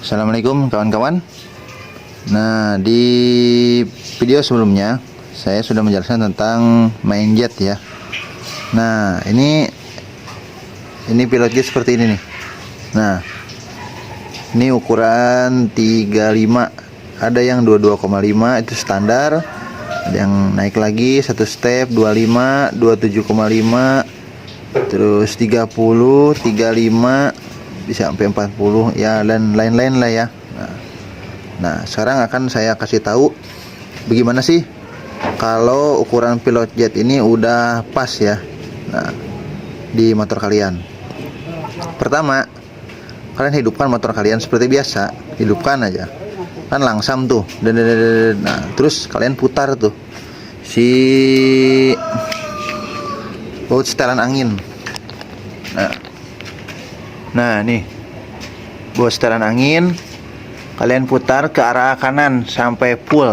Assalamualaikum kawan-kawan. Nah, di video sebelumnya saya sudah menjelaskan tentang main jet ya. Nah, ini pilot jet seperti ini nih. Nah, ini ukuran 35, ada yang 22,5 itu standar, ada yang naik lagi satu step 25, 27,5, terus 30, 35, bisa sampai 40 ya, dan lain-lain lah ya. Nah, sekarang akan saya kasih tahu bagaimana sih kalau ukuran pilot jet ini udah pas ya. Nah, di motor kalian. Pertama, kalian hidupkan motor kalian seperti biasa, hidupkan aja. Kan langsam tuh. Nah, terus kalian putar tuh si baut setelan angin. Nah, nih baut setelan angin kalian putar ke arah kanan sampai full.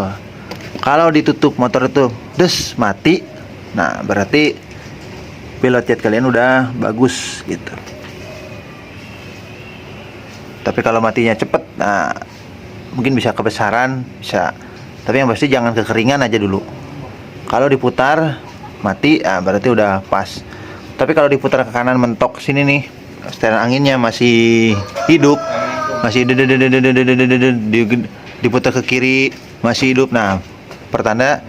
Kalau ditutup motor itu mati. Nah, berarti pilot jet kalian udah bagus gitu. Tapi kalau matinya cepet, nah mungkin bisa kebesaran, bisa. Tapi yang pasti jangan kekeringan aja dulu. Kalau diputar mati, nah berarti udah pas. Tapi kalau diputar ke kanan mentok sini nih, setelan anginnya masih hidup, masih diputar ke kiri masih hidup. Nah, pertanda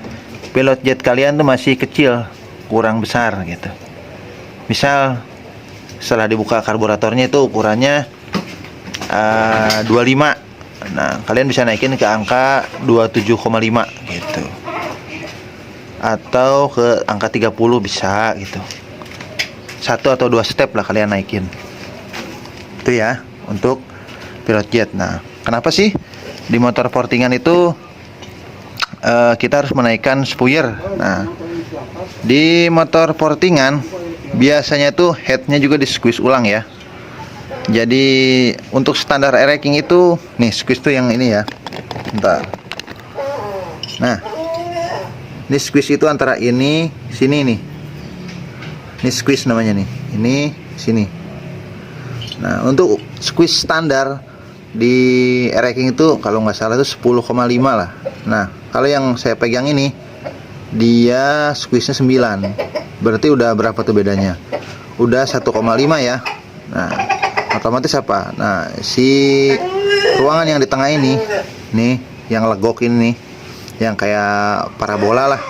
pilot jet kalian tuh masih kecil, kurang besar gitu. Misal setelah dibuka karburatornya itu ukurannya 25. Nah, kalian bisa naikin ke angka 27,5 gitu. Atau ke angka 30 bisa gitu. 1 atau 2 step lah kalian naikin. Itu ya untuk pilot jet. Nah, kenapa sih di motor portingan itu kita harus menaikkan spoiler? Nah, di motor portingan biasanya tuh headnya juga di squeeze ulang ya. Jadi untuk standar racking itu nih, squeeze tuh yang ini ya. Bentar. Nah, ini squeeze itu antara ini sini nih. Ini squeeze namanya nih. Ini sini. Nah, untuk squeeze standar di racking itu kalau nggak salah itu 10,5 lah. Nah, kalau yang saya pegang ini dia squeeze-nya 9. Berarti udah berapa tuh bedanya? Udah 1,5 ya. Nah, otomatis apa? Nah, si ruangan yang di tengah ini nih, yang legok ini nih, yang kayak parabola lah,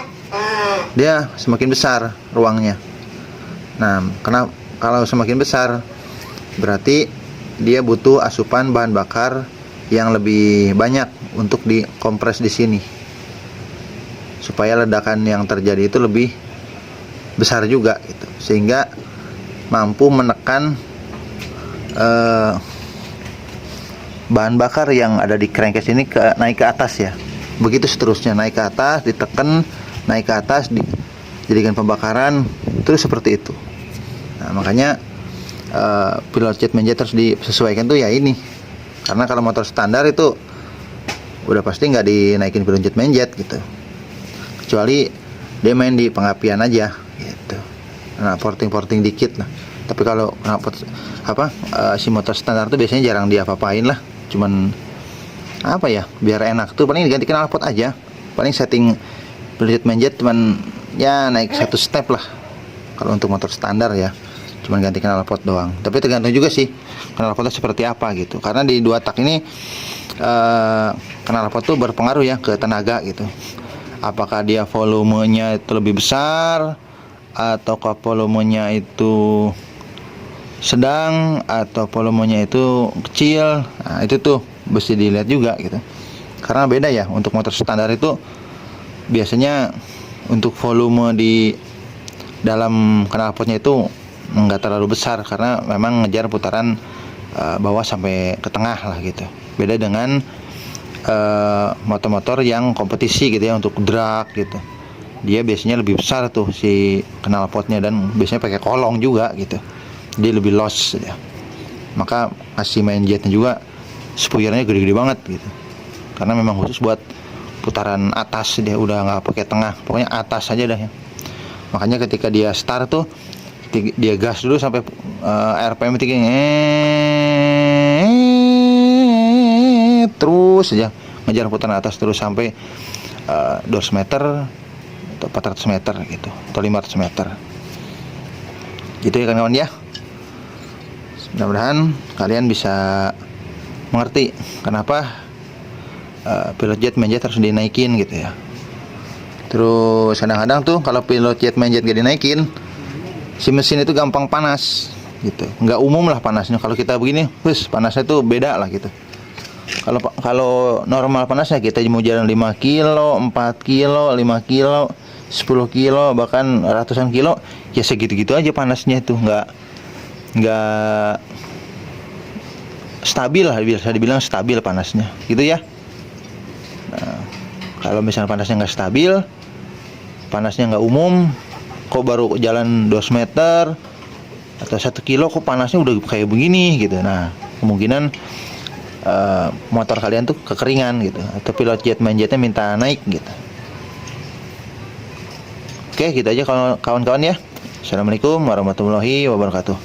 dia semakin besar ruangnya. Nah, karena kalau semakin besar berarti dia butuh asupan bahan bakar yang lebih banyak untuk dikompres di sini, supaya ledakan yang terjadi itu lebih besar juga gitu, sehingga mampu menekan bahan bakar yang ada di crankcase ini naik ke atas ya. Begitu seterusnya, naik ke atas, ditekan, naik ke atas, dijadikan pembakaran, terus seperti itu. Nah, makanya pilot jet main jet harus disesuaikan tuh ya ini. Karena kalau motor standar itu udah pasti nggak dinaikin pilot jet main jet gitu, kecuali dia main di pengapian aja gitu. Nah, porting dikit lah. Tapi kalau si motor standar tuh biasanya jarang diapa-apain lah, cuman apa ya, biar enak tuh paling diganti knalpot aja. Paling setting pilot main jet cuman ya naik 1 step lah kalau untuk motor standar ya, cuman ganti knalpot doang. Tapi tergantung juga sih knalpotnya seperti apa gitu, karena di 2 tak ini knalpot tuh berpengaruh ya ke tenaga gitu. Apakah dia volumenya itu lebih besar, ataukah volumenya itu sedang, atau volumenya itu kecil. Nah, itu tuh mesti dilihat juga gitu, karena beda ya. Untuk motor standar itu biasanya untuk volume di dalam knalpotnya itu nggak terlalu besar, karena memang ngejar putaran bawah sampai ke tengah lah gitu. Beda dengan motor-motor yang kompetisi gitu ya, untuk drag gitu, dia biasanya lebih besar tuh si knalpotnya, dan biasanya pakai kolong juga gitu, dia lebih los ya. Maka kasih main jetnya juga spoilernya gede-gede banget gitu, karena memang khusus buat putaran atas, dia udah nggak pakai tengah, pokoknya atas aja dah ya. Makanya ketika dia start tuh dia gas dulu sampai RPM tinggi, terus aja, ngejar putaran atas terus sampai 200 meter atau 400 meter gitu, atau 500 meter gitu ya kawan-kawan ya. Mudah-mudahan kalian bisa mengerti kenapa pilot jet main jet harus dinaikin gitu ya. Terus kadang-kadang tuh kalau pilot jet main jet gak dinaikin, si mesin itu gampang panas gitu. Nggak umum lah panasnya. Kalau kita begini, wis panasnya tuh beda lah gitu. Kalau normal panasnya kita mau jalan 5 kilo, 4 kilo, 5 kilo, 10 kilo, bahkan ratusan kilo, ya segitu-gitu aja panasnya itu, nggak stabil lah, bisa dibilang stabil panasnya gitu ya. Nah, kalau misalnya panasnya nggak stabil, panasnya nggak umum, kok baru jalan 200 meter atau 1 kilo kok panasnya udah kayak begini gitu. Nah, kemungkinan motor kalian tuh kekeringan gitu, atau pilot jet main jetnya minta naik gitu. Oke, gitu aja kawan-kawan ya. Assalamualaikum warahmatullahi wabarakatuh.